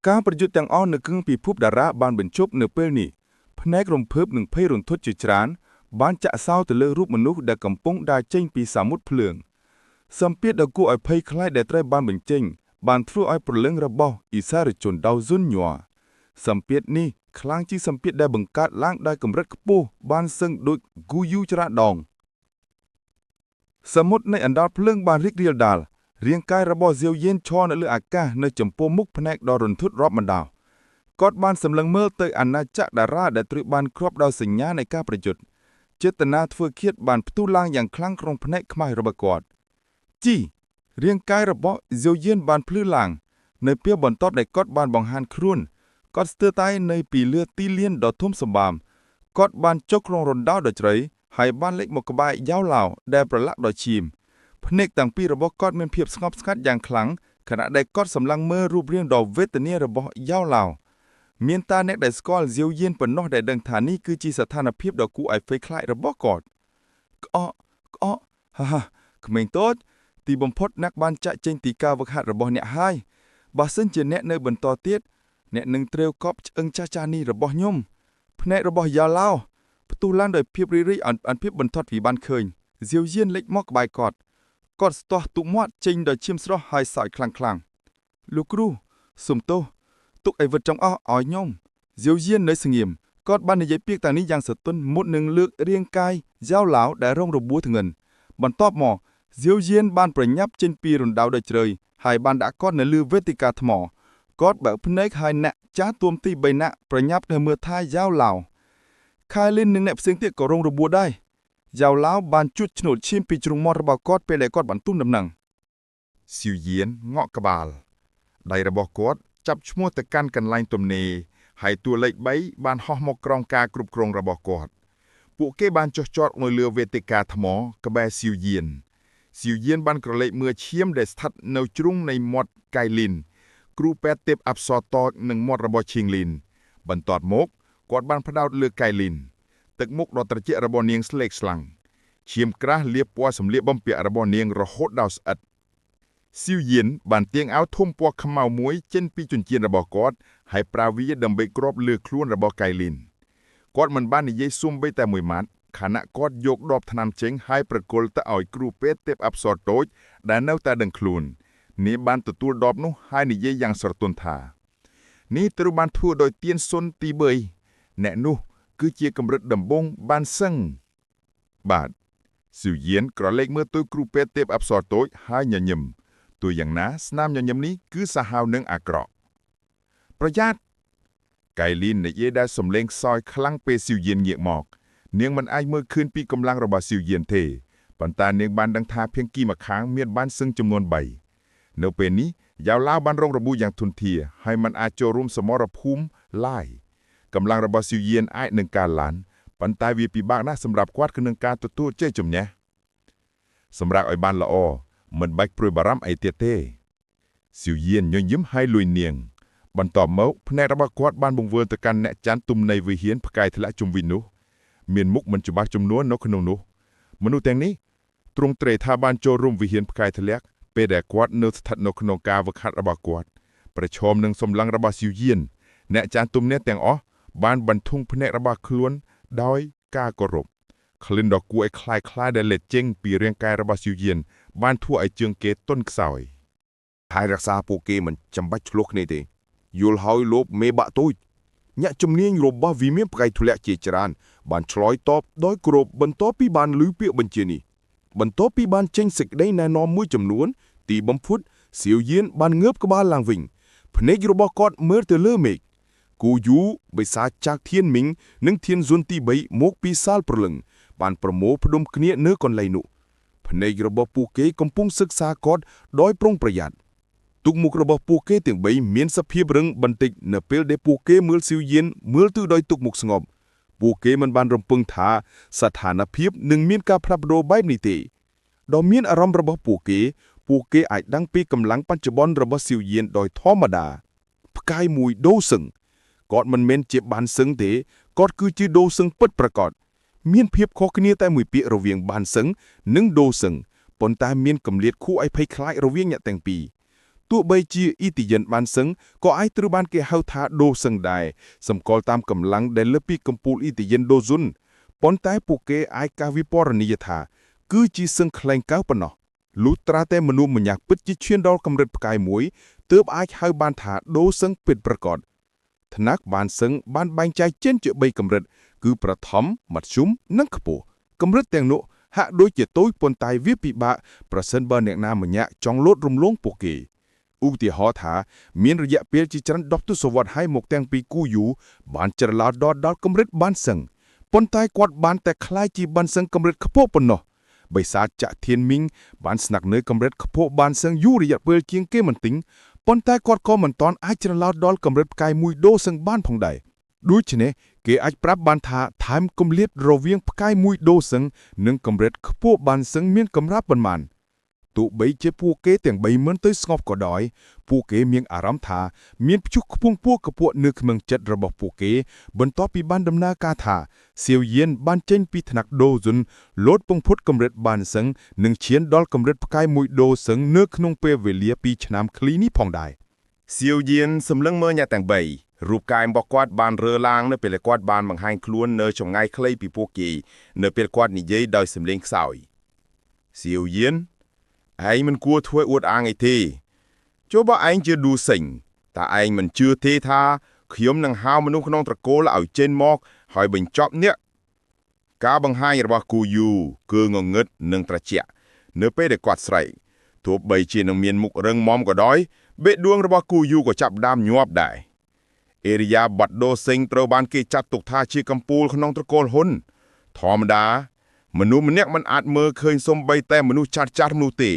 ការប្រយុទ្ធទាំងអស់នៅក្នុងពិភពតារាបានបញ្ចប់នៅពេលនេះផ្នែករំភើបនិងភ័យរន្ធត់ជាច្រើនបានចាក់សោទៅលើរូបមនុស្សដែលកំពុងដើរចេញពីសមុទ្រភ្លើងសម្ពាធដ៏គួរឲ្យភ័យខ្លាចដែលត្រូវបានបញ្ចេញបានធ្វើឲ្យព្រលឹងរបស់អ៊ីសារជនដៅស៊ុនញ័រសម្ពាធនេះខ្លាំងជាងសម្ពាធដែលបង្កើតឡើងដោយកម្រិតខ្ពស់បានសឹងដូចគូយូច្រាដងសមុទ្រនៃអណ្ដាតភ្លើងបានរីករាលដាលរាងកាយរបស់ហ្សៀវយៀនឈរនៅលើអាកាសនៅចំពោះមុខភ្នែកដ៏រន្ធត់រាប់មិនដាគាត់បានសម្លឹងមើលទៅអាណាចក្រតារាដែលត្រូវបានគ្របដោយសញ្ញានៃការប្រយុទ្ធចេតនាធ្វើឃាតបានផ្ទុះឡើងយ៉ាងខ្លាំងក្នុងភ្នែកខ្មាស់របស់គាត់ជីរាងកាយរបស់ហ្សៀវយៀនបានភ្លឺឡើងនៅពេលបន្ទាប់ដែលគាត់បានបង្ហាញខ្លួនគាត់ស្ទើរតែនៅពីលើទីលានដ៏ធំសម្បើមគាត់បានចុះក្នុងរណ្ដៅដ៏ជ្រៅហើយបានលេចមកក្បែរយ៉ាវឡាវដែលប្រឡាក់ដោយឈាមភ្នែកទាំងពីររបស់គាត់មានភាពស្ងប់ស្ងាត់យ៉ាងខ្លាំងខណៈដែលគាត់សម្លឹងមើលរូបរាងដ៏វេទនារបស់យ៉ាវឡាវមានតាអ្នកដែលស្គាល់ហ្សៀវយៀនប៉ុណ្ណោះដែលដឹងថានេះគឺជាស្ថានភាពដ៏គួរឲ្យភ័យខ្លាចរបស់គាត់ក្អកហាក្មេងតូចទីបំផុតអ្នកបានចាក់ចេញពីការវឹកហាត់របស់អ្នកហើយបើសិនជាអ្នកនៅបន្តទៀតអ្នកនឹងត្រូវកប់ឆ្អឹងចាស់នេះរបស់ខ្ញុំភ្នែករបស់យ៉ាឡោផ្ទុះឡើងដោយភាពរីកអន់ភាពបន្ទាត់ពីបានឃើញហ្សៀវយៀនលេចមកក្បែរគាត់ស្ទាស់ទុកមាត់ចេញដោយឈាមស្រស់ហើយសើចខ្លាំងលោកគ្រូសុំទោសទុកអីវិតចង់អស់ឲ្យខ្ញុំហ្សៀវយៀននៅស្ងៀមគាត់បាននិយាយពាក្យទាំងនេះយ៉ាងសទន់មុតនឹងលើករាងកាយយ៉ាវឡាវដែលរងរបួសធ្ងន់បន្ទាប់មកហ្សៀវយៀនបានប្រញាប់ចេញពីរណ្ដៅដ៏ជ្រៅហើយបានដាក់គាត់នៅលើវេទិកាថ្មគាត់បើកភ្នែកហើយអ្នកចាស់ទួមទី3នាក់ប្រញាប់ទៅមើលថាយ៉ាវឡាវខៃលីននិងអ្នកផ្សេងទៀតក៏រងរបួសដែរយ៉ាវឡាវបានជួចឆ្នូតឈាមពីជ្រុងមាត់របស់គាត់ពេលដែលគាត់បានទំដំណឹងស៊ីវយៀនងក់ក្បាលដៃរបស់គាត់ចាប់ឈ្មោះទៅកាន់កន្លែងទំនេរហើយតួលេខ3បានហោះមកក្រោមការគ្រប់គ្រងរបស់គាត់ពួកគេបានចុះចតនៅលើវេទិកាថ្មក្បែរស៊ីវយៀនបានក្រឡេកមើលឈាមដែលស្ថិតនៅជ្រុងនៃមាត់កៃលីនគ្រូពេទ្យទេពអប្សរតូចនឹងមាត់របស់ឈៀងលីនបន្ទាប់មកគាត់បានផ្ដោតលើកៃលីនទឹកមុខដ៏ត្រជាក់របស់នាងស្លេកស្លាំងឈាមក្រាស់លាបពណ៌សម្លៀកបំពាក់របស់នាងរហូតដល់ស្អិតស៊ីវយៀនបានទាញអាវធំពណ៌ខ្មៅមួយចេញពីចិញ្ចៀនរបស់គាត់ហើយប្រើវាដើម្បីគ្របលើខ្លួនរបស់កៃលីនគាត់មិនបាននិយាយសូម្បីតែមួយម៉ាត់ខណៈគាត់យកដបថ្នាំចេញហើយប្រគល់ទៅឲ្យគ្រូពេទ្យទេពអប្សរតូចដែលនៅតែដឹងខ្លួននាងបានទទួលដបនោះហើយនិយាយយ៉ាងស្រទន់ថានេះត្រូវបានធ្វើដោយទៀនសុនទី3អ្នកនោះគឺជាកម្រិតដំបូងបានសឹងបាទស៊ីវយៀនក្រឡេកមើលទៅគ្រូពេទ្យទេពអប្សរតូចហើយញញឹមទោះយ៉ាងណាស្នាមញញឹមនេះគឺសាហាវនឹងអាក្រក់ប្រយ័ត្នកៃលីននិយាយដែលសំឡេងខ្សោយខ្លាំងពេលស៊ីវយៀនងាកមកនាងមិនអាចមើលឃើញពីកម្លាំងរបស់ស៊ីវយៀនទេប៉ុន្តែនាងបានដឹងថាភាគីម្ខាងមានបានសឹងចំនួន3នៅពេលនេះយ៉ាវឡាវបានរងរបួសយ៉ាងធ្ងន់ធ្ងរហើយមិនអាចចូលរួមសមរភូមិឡើយកម្លាំងរបស់ស៊ីវយៀនអាចនឹងកើនឡើងប៉ុន្តែវាពិបាកណាស់សម្រាប់គាត់ក្នុងការទទួលជ័យជំនះសម្រាប់ឲ្យបានល្អមិនបាច់ព្រួយបារម្ភអីទៀតទេស៊ីវយៀនញញឹមហើយលួយនាងបន្ទាប់មកភ្នែករបស់គាត់បានបង្វិលទៅកាន់អ្នកច័ន្ទទំនៃវិហារផ្កាយធ្លាក់ជុំវិញនោះមានមុខមិនច្បាស់ចំនួននៅក្នុងនោះមនុស្សទាំងនេះទ្រង់ទ្រាយថាបានចូលរួមវិហារផ្កាយធ្លាក់ពេលដែលគាត់នៅស្ថិតនៅក្នុងការវឹកហាត់របស់គាត់ប្រឈមនឹងសម្លឹងរបស់ស៊ីវយៀនអ្នកច័ន្ទទំនេះទាំងអស់បានបន្ធូរភ្នែករបស់ខ្លួនដោយការគោរពក្លិនដ៏គួរឲ្យខ្លាចដែលលេចចេញពីរាងកាយរបស់ស៊ីវយៀនបានធ្វើឲ្យជើងគេទន់ខ្សោយហើយរក្សាពួកគេមិនចាំបាច់ឆ្លោះគ្នាទេយល់ហើយលោកមេបាក់ទូចអ្នកជំនាញរបស់វិមានផ្កាយធ្លាក់ជាច្រើនបានឆ្លើយតបដោយគោរពបន្ទាប់ពីបានឮពាក្យបញ្ជានេះបន្ទាប់ពីបានចេញសេចក្តីណែនាំមួយចំនួនទីបំផុតស៊ីវយៀនបានងើបក្បាលឡើងវិញភ្នែករបស់គាត់មើលទៅលើមេឃគូយូបិសាចចាក់ធានមីងនិងធានស៊ុនទី3មកពីសាលប្រលឹងបានប្រមូលផ្ដុំគ្នានៅកន្លែងនោះភ្នែករបស់ពួកគេកំពុងសិក្សាគាត់ដោយប្រុងប្រយ័ត្នទុកមុខរបស់ពួកគេទាំង3មានសភាពរឹងបន្តិចនៅពេលដែលពួកគេមើលស៊ីវយៀនមើលទៅដោយទុកមុខស្ងប់ពួកគេមិនបានរំពឹងថាស្ថានភាពនឹងមានការផ្លាស់ប្ដូរបែបនេះទេដ៏មានអារម្មណ៍របស់ពួកគេអាចដឹងពីកម្លាំងបច្ចុប្បន្នរបស់ស៊ីវយៀនដោយធម្មតាផ្កាយមួយដូរសឹងគាត់មិនមែនជាបានសឹងទេគាត់គឺជាដូរសឹងពិតប្រាកដមានភាពខុសគ្នាតែមួយពាក្យរវាងបានសឹងនិងដូរសឹងប៉ុន្តែមានគម្លាតគួរឲ្យភ័យខ្លាចរវាងអ្នកទាំងពីរ ទោះបីជាអ៊ីទីយ៉ិនបានសឹងក៏អាចត្រូវបានគេហៅថាដូសឹងដែរសម្គាល់តាមកម្លាំងដែលលើសពីកម្ពូលអ៊ីទីយ៉ិនដូស៊ុនប៉ុន្តែពួកគេអាចកវិពរនីយថាគឺជាសឹងខ្លែងកៅប៉ុណ្ណោះលុះត្រាតែមនុស្សម្ញាក់ពិតជាឈានដល់កម្រិតផ្កាយមួយទើបអាចហៅបានថាដូសឹងពិតប្រាកដថ្នាក់បានសឹងបានបែងចែកចេញជា3កម្រិតគឺប្រថមមធ្យមនិងខ្ពស់កម្រិតទាំងនោះហាក់ដូចជាតូចប៉ុន្តែវាពិបាកប្រសិនបើអ្នកណាម្នាក់ចង់លោតរំលងពួកគេឧទាហរណ៍ថាមានរយៈពេលជាច្រើន10ទសវត្សរ៍ហើយមកទាំងពីគូយូបានច្រឡោតដល់កម្រិតបានសឹងប៉ុន្តែគាត់បានតែខ្លាយជាបានសឹងកម្រិតខ្ពស់ប៉ុណ្ណោះបិសាចចាក់ធានមីងបានស្នាក់នៅកម្រិតខ្ពស់បានសឹងយូររយៈពេលជាងគេមិនទិញប៉ុន្តែគាត់ក៏មិនទាន់អាចច្រឡោតដល់កម្រិតផ្កាយមួយដូសឹងបានផងដែរដូច្នេះគេអាចប្រាប់បានថាថែមគម្លាតរវាងផ្កាយមួយដូសឹងនិងកម្រិតខ្ពស់បានសឹងមានកម្រាស់ប៉ុន្មានទោះបីជាពួកគេទាំង3មិនទៅស្ងប់ក៏ដោយពួកគេមានអារម្មណ៍ថាមានព្យុះខ្ពង់ពោះកពួកនៅក្នុងចិត្តរបស់ពួកគេបន្ទាប់ពីបានដំណើរការថាសៀវយៀនបានចេញពីថ្នាក់ដូស៊ុនលោតពងផុតកម្រិតបានសឹងនិងឈានដល់កម្រិតផ្កាយមួយដូសឹងនៅក្នុងពេលវេលា2ឆ្នាំឃ្លីនេះផងដែរសៀវយៀនសម្លឹងមើលអ្នកទាំង3រូបកាយរបស់គាត់បានរើឡើងនៅពេលគាត់បានបង្ហាញខ្លួននៅចម្ងាយខ្លីពីពួកគេនៅពេលគាត់និយាយដោយសំឡេងខ្សោយសៀវយៀនឯងមិនគួរធ្វើអួតអាងអីទេចុះបើឯងជាឌូសិញតើឯងមិនជឿទេថាខ្ញុំនឹងហៅមនុស្សក្នុងត្រកូលឲ្យចេញមកហើយបញ្ចប់នេះការបង្ហាញរបស់គូយូគឺងងឹតនិងត្រជាក់នៅពេលដែលគាត់ស្រែកទោះបីជានឹងមានមុខរឹងមាំក៏ដោយបេះដូងរបស់គូយូក៏ចាប់ផ្ដើមញាប់ដែរអេរិយាបថដូសិញត្រូវបានគេចាត់ទុកថាជាកំពូលក្នុងត្រកូលហ៊ុនធម្មតាមនុស្សម្នាក់មិនអាចមើលឃើញសូម្បីតែមនុស្សចាស់នោះទេ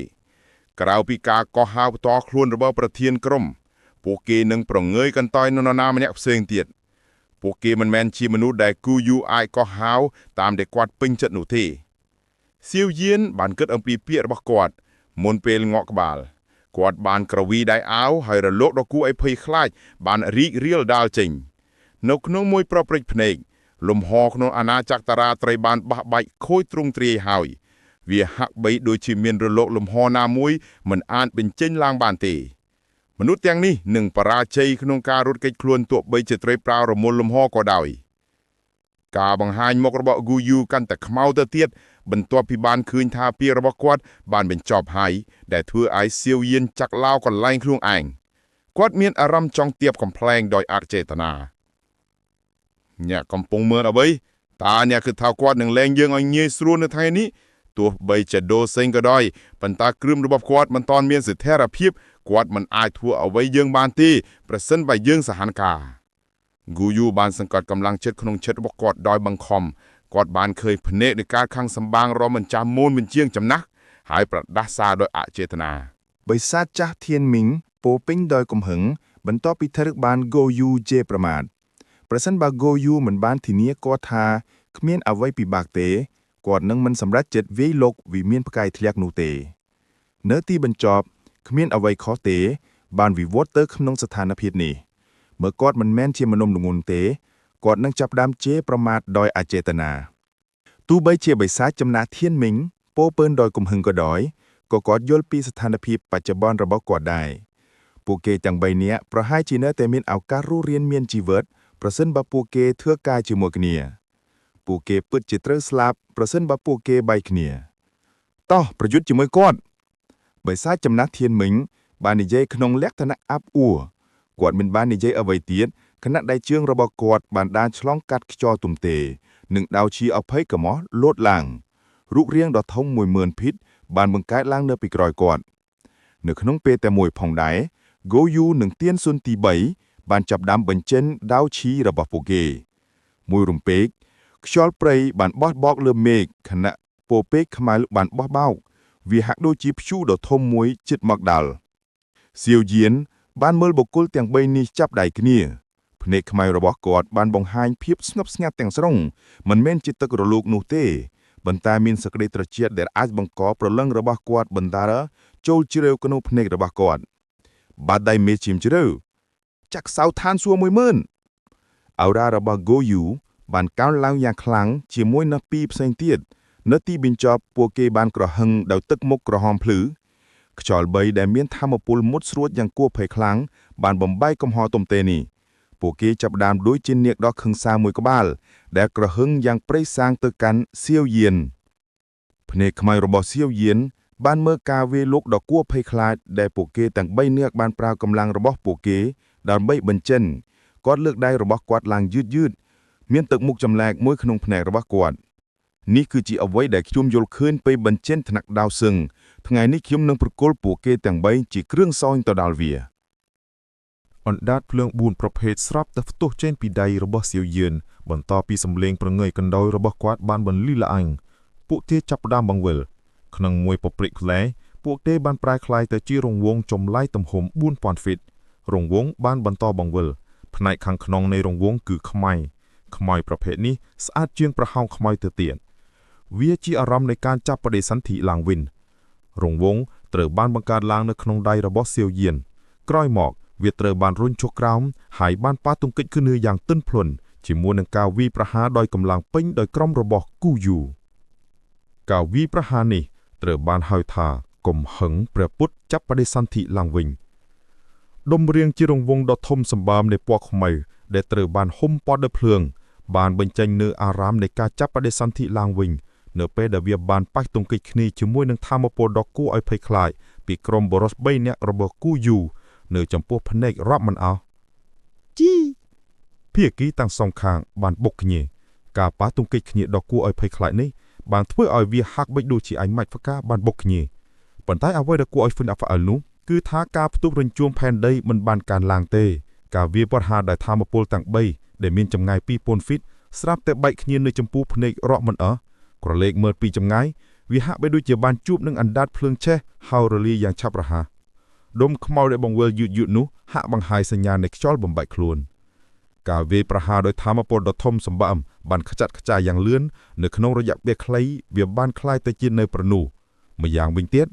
ក្រៅពីការកោះហៅផ្ទាល់ខ្លួនរបស់ប្រធានក្រុមពួកគេនឹងប្រងើយកន្តើយនរណាម្នាក់ផ្សេងទៀតពួកគេមិនមែនជាមនុស្សដែលគូយូអាចកោះហៅតាមដែលគាត់ពេញចិត្តនោះទេសៀវយៀនបានគិតអំពីពាក្យរបស់គាត់មុនពេលងក់ក្បាលគាត់បានក្រវីដៃអាវហើយរលកដ៏គួរឲ្យភ័យខ្លាចបានរីករាលដាលចេញនៅក្នុងមួយប្រព្រឹត្តភ្នែកលំហក្នុងអាណាចក្រតារាត្រីបានបះបាច់ខូចទ្រង់ទ្រាយហើយវាហាក់បីដូចជាមានរលកលំហណាមួយមិនអាចបញ្ចេញឡើងបានទេមនុស្សទាំងនេះនឹងបរាជ័យក្នុងការរត់គេចខ្លួនទោះបីជាត្រូវប្រើរមុលលំហក៏ដោយការបង្ហាញមុខរបស់គូយូកាន់តែខ្មៅទៅទៀតបន្ទាប់ពីបានឃើញថាពាក្យរបស់គាត់បានបញ្ចប់ហើយដែលធ្វើឲ្យសៀវយៀនចាក់ឡោកន្លែងខ្លួនឯងគាត់មានអារម្មណ៍ចង់ទាបកំ pl ែងដោយអត់ចេតនាអ្នកកំពុងមើលអ្វីតើអ្នកគិតថាគាត់នឹងលែងយើងឲ្យងាយស្រួលនៅថ្ងៃនេះទោះបីជាដូសេងក៏ដោយប៉ុន្តែគ្រឿងរបស់គាត់មិនទាន់មានស្ថិរភាពគាត់មិនអាចធ្វើអ្វីយើងបានទេប្រសិនបើយើងសហនការគូយូបានសង្កត់កម្លាំងចិត្តក្នុងចិត្តរបស់គាត់ដោយបង្ខំគាត់បានឃើញភ្នែកនៃការខាំងសម្បាងរមម្ចាស់មូនបញ្ជាងចំណាស់ហើយប្រដាស់សារដោយអចេតនាបិសាចចាស់ធានមីងពោពេញដោយកំហឹងបន្ទាប់ពីធ្វើរឹកបានគូយូជេរប្រមាថប្រសិនបើគូយូមិនបានធានាគាត់ថាគ្មានអ្វីពិបាកទេគាត់នឹងមិនសម្រេចចិត្តវាយលុកវិមានផ្កាយធ្លាក់នោះទេនៅទីបញ្ចប់គ្មានអ្វីខុសទេបានវិវត្តទៅក្នុងស្ថានភាពនេះបើគាត់មិនមែនជាមនុស្សល្ងន់ទេគាត់នឹងចាប់ផ្ដើមជេរប្រមាថដោយអចេតនាទោះបីជាបិសាចចំណាស់ធានមីងពោពេញដោយកំហឹងក៏ដោយក៏គាត់យល់ពីស្ថានភាពបច្ចុប្បន្នរបស់គាត់ដែរពួកគេទាំង3នាក់ប្រហែលជានៅតែមានឱកាសរស់រានមានជីវិតប្រសិនបើពួកគេធ្វើការជាមួយគ្នាពួកគេពិតជាត្រូវស្លាប់ប្រសិនបើពួកគេបែកគ្នាតោះប្រយុទ្ធជាមួយគាត់បិសាចចំណាស់ធានមីងបាននិយាយក្នុងលក្ខណៈអាប់អួរគាត់មិនបាននិយាយអ្វីទៀតខណៈដែលជើងរបស់គាត់បានដានឆ្លងកាត់ខ្យល់ទំទេនិងដាវឈីអភ័យកំោះលោតឡើងរូបរាងដ៏ធំ 10000 ហ្វីតបានបង្កើតឡើងនៅពីក្រោយគាត់នៅក្នុងពេលតែមួយផងដែរហ្គូយូនិងទៀនស៊ុនទី3បានចាប់ផ្ដើមបញ្ចេញដាវឈីរបស់ពួកគេមួយរំពេកខ្យល់ព្រៃបានបោះបោកលើមេឃខណៈពពែកខ្មៅបានបោះបោកវាហាក់ដូចជាព្យុះដ៏ធំមួយជិតមកដល់សៀវយៀនបានមើលបុគ្គលទាំង3នេះចាប់ដៃគ្នាភ្នែកខ្មៅរបស់គាត់បានបង្ហាញភាពស្ងប់ស្ងាត់ទាំងស្រុងមិនមែនជាទឹករលូកនោះទេប៉ុន្តែមានសក្តិត្រជាក់ដែលអាចបង្កប្រលឹងរបស់គាត់បណ្ដាលចូលជ្រាវក្នុងភ្នែករបស់គាត់បាត់ដៃមេឈាមជ្រៅចាក់សៅឋានសួគ៌ 10000 អោរ៉ារបស់ហ្គូយូបានកើនឡើងយ៉ាងខ្លាំងជាមួយនឹងពីរផ្សេងទៀតនៅទីបញ្ចប់ពួកគេបានក្រហឹងដោយទឹកមុខក្រហមភ្លឺ ខ្យល់បីដែលមានថាមពលមុតស្រួចយ៉ាងគួរភ័យខ្លាំងបានបំបែកកំហុសទំទេនេះពួកគេចាប់ផ្ដើមដូចជានាគដ៏ខឹងសាមួយក្បាលដែលក្រហឹងយ៉ាងព្រៃសាងទៅកាន់សៀវយានភ្នែកខ្មៅរបស់សៀវយានបានមើលការវាយលុកដ៏គួរភ័យខ្លាចដែលពួកគេទាំង3នាក់បានប្រើកម្លាំងរបស់ពួកគេដើម្បីបញ្ចិនគាត់លើកដៃរបស់គាត់ឡើងយឺតមានទឹកមុខចម្លែកមួយក្នុងភ្នែករបស់គាត់នេះគឺជាអ្វីដែលខ្ញុំយល់ឃើញពេលបញ្ចិនថ្នាក់ដាវសឹងថ្ងៃនេះខ្ញុំនឹងប្រគល់ពួកគេទាំង3ជាគ្រឿងសោយទៅដល់វាអណ្ដាតភ្លើង4ប្រភេទស្រាប់តែផ្ទុះចេញពីដៃរបស់សៀវយានបន្ទាប់ពីសម្លេងប្រងើយកណ្ដោយរបស់គាត់បានបន្លឺល្អែងពួកគេចាប់ផ្ដើមបង្វិលក្នុងមួយពព្រិកផ្លែពួកគេបានប្រែក្លាយទៅជារង្វង់ចម្លាយទំហំ 4000 ហ្វីតរង្វង់បានបន្តបង្វិលផ្នែកខាងក្នុងនៃរង្វង់គឺខ្មៅប្រភេទនេះស្អាតជាងប្រហោងខ្មៅទៅទៀតវាជាអារម្មណ៍នៃការចាប់បដិសន្ធិឡើងវិញរង្វង់ត្រូវបានបង្កើតឡើងនៅក្នុងដៃរបស់សៀវយានក្រោយមកវាត្រូវបានរុញចុះក្រោមហើយបានប៉ះទង្គិចគ្នាយ៉ាងទន់ភ្លន់ជាមួយនឹងការវាយប្រហារដោយកម្លាំងពេញដោយក្រុមរបស់គូយូការវាយប្រហារនេះត្រូវបានហៅថាកំហឹងព្រះពុទ្ធចាប់បដិសន្ធិឡើងវិញដុំរាងជារង្វង់ដ៏ធំសម្បើមនៃពណ៌ខ្មៅដែលត្រូវបានហុំព័ទ្ធដោយភ្លើងបានបញ្ចេញនូវអារម្មណ៍នៃការចាប់បដិសន្ធិឡើងវិញនៅពេលដែលវាបានប៉ះទង្គិចគ្នាជាមួយនឹងថាមពលដ៏គួរឲ្យភ័យខ្លាចពីក្រុមបរិស3នាក់របស់គូយូនៅចំពោះភ្នែករាប់មិនអស់ជីភាគីទាំងសងខាងបានបុកគ្នាការប៉ះទង្គិចគ្នាដ៏គួរឲ្យភ័យខ្លាចនេះបានធ្វើឲ្យវាហាក់បីដូចជាឯងម៉ាច់ហ្វកាបានបុកគ្នាប៉ុន្តែអ្វីដែលគួរឲ្យហ្វឹងអល់នោះគឺថាការផ្ទុះរញ្ជួមផែនដីមិនបានកើនឡើងទេការវាយប្រហារដោយថាមពលទាំង3ដែលមានចម្ងាយ 2000 ហ្វីតស្រាប់តែបែកគ្នានៅចំពោះភ្នែករាប់មិនអស់ក្រឡេកមើលពីចម្ងាយវាហាក់បីដូចជាបានជួបនឹងអណ្ដាតភ្លើងឆេះហើយរលាយយ៉ាងឆាប់រហ័សដុំខ្មៅដែលបង្វិលយឺតនោះហាក់បង្ហាញសញ្ញានៃខ្យល់បំបែកខ្លួនការវាយប្រហារដោយថាមពលដ៏ធំសម្បើមបានខ្ចាត់ខ្ចាយយ៉ាងលឿននៅក្នុងរយៈពេលខ្លីវាបានคล้ายទៅជានៅប្រនោះម្យ៉ាងវិញទៀត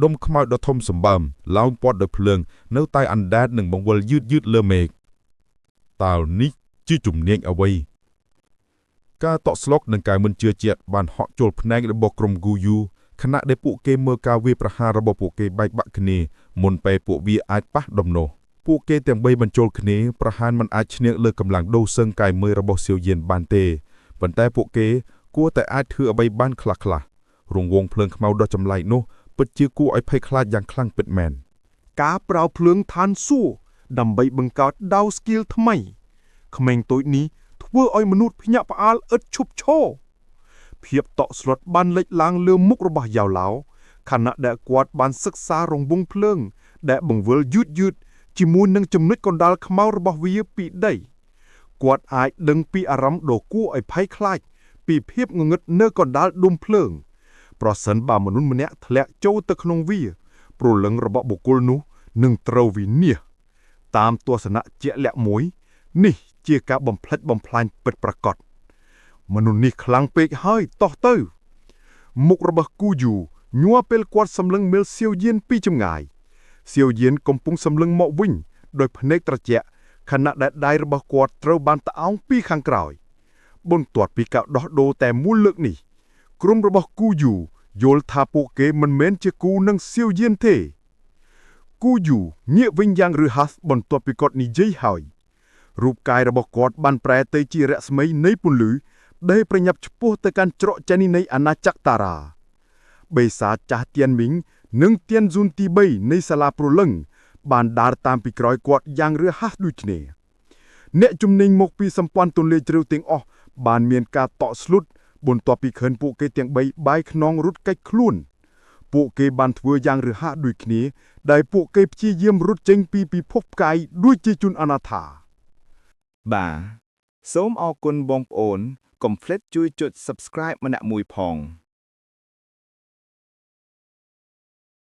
ដុំខ្មៅដ៏ធំសម្បើមឡោមព័ទ្ធដោយភ្លើងនៅតែអណ្ដែតនិងបង្វិលយឺតលើមេឃតើនេះជាជំនាញអ្វីការតក់ស្លុកនិងការមិនជឿជាក់បានហក់ចូលភ្នែករបស់ក្រុមគូយូខណៈដែលពួកគេមើលការវាយប្រហាររបស់ពួកគេបែកបាក់គ្នាមុនពេលពួកវាអាចប៉ះដំណោះពួកគេទាំង3បញ្ចូលគ្នាប្រហែលមិនអាចឈ្នះលើកម្លាំងដូរសឹងកាយមើលរបស់សៀវយានបានទេប៉ុន្តែពួកគេគួរតែអាចធ្វើអ្វីបានខ្លះរង្វង់ភ្លើងខ្មៅដ៏ចម្លែកនោះពិតជាគួរឲ្យភ័យខ្លាចយ៉ាងខ្លាំងពិតមែនការប្រើភ្លើងឋានសួគ៌ដើម្បីបង្កើតដាវស្គីលថ្មីក្មេងតូចនេះធ្វើឲ្យមនុស្សភ្ញាក់ផ្អើលឥតឈប់ឈរភាពតក់ស្លុតបានលេចឡើងលើមុខរបស់យ៉ាវឡៅខណៈដែលគាត់បានសិក្សារង្វង់ភ្លើងដែលបង្វិលយឺតជាមួយនឹងចំណុចកណ្ដាលខ្មៅរបស់វាពីដីគាត់អាចដឹងពីអារម្មណ៍ដ៏គួរឲ្យភ័យខ្លាចពីភាពងងឹតនៅកណ្ដាលដុំភ្លើងប្រសិនបើមនុស្សម្នាក់ធ្លាក់ចូលទៅក្នុងវាព្រលឹងរបស់បុគ្គលនោះនឹងត្រូវវិនាសតាមទស្សនៈជាក់លាក់មួយនេះជាការបំផ្លិចបំផ្លាញពិតប្រាកដមនុស្សនេះខ្លាំងពេកហើយតោះទៅមុខរបស់គូយូញ័រពេលគាត់សម្លឹងមើលសៀវយានពីចម្ងាយសៀវយានកំពុងសម្លឹងមកវិញដោយភ្នែកត្រជាក់ខណៈដែលដៃរបស់គាត់ត្រូវបានត្អោងពីខាងក្រោយបន្ទាប់ពីការដោះដូរតែមួយលើកនេះក្រុមរបស់គូយូយល់ថាពួកគេមិនមែនជាគូនឹងសៀវយានទេគូយូងាកវិញយ៉ាងរហ័សបន្ទាប់ពីគាត់និយាយហើយរូបកាយរបស់គាត់បានប្រែទៅជារស្មីនៃពន្លឺដែលប្រញាប់ឆ្ពោះទៅកាន់ច្រកចេនីនៃអាណាចក្រតារាបេសាចចាស់ទៀនមីងនិងទៀនស៊ុនទី3នៃសាលាព្រលឹងបានដើរតាមពីក្រោយគាត់យ៉ាងរហ័សដូចគ្នាអ្នកជំនាញមកពីសម្ព័ន្ធទន្លេជ្រៅទាំងអស់បានមានការតក់ស្លុតបន្ទាប់ពីឃើញពួកគេទាំង3បាយខ្នងរត់គេចខ្លួនពួកគេបានធ្វើយ៉ាងរហ័សដូចគ្នាដែលពួកគេព្យាយាមរត់ចេញពីពិភពផ្កាយដូចជាជនអនាថាបាទសូមអរគុណបងប្អូនកុំភ្លេចជួយចុច Subscribe ម្នាក់មួយផង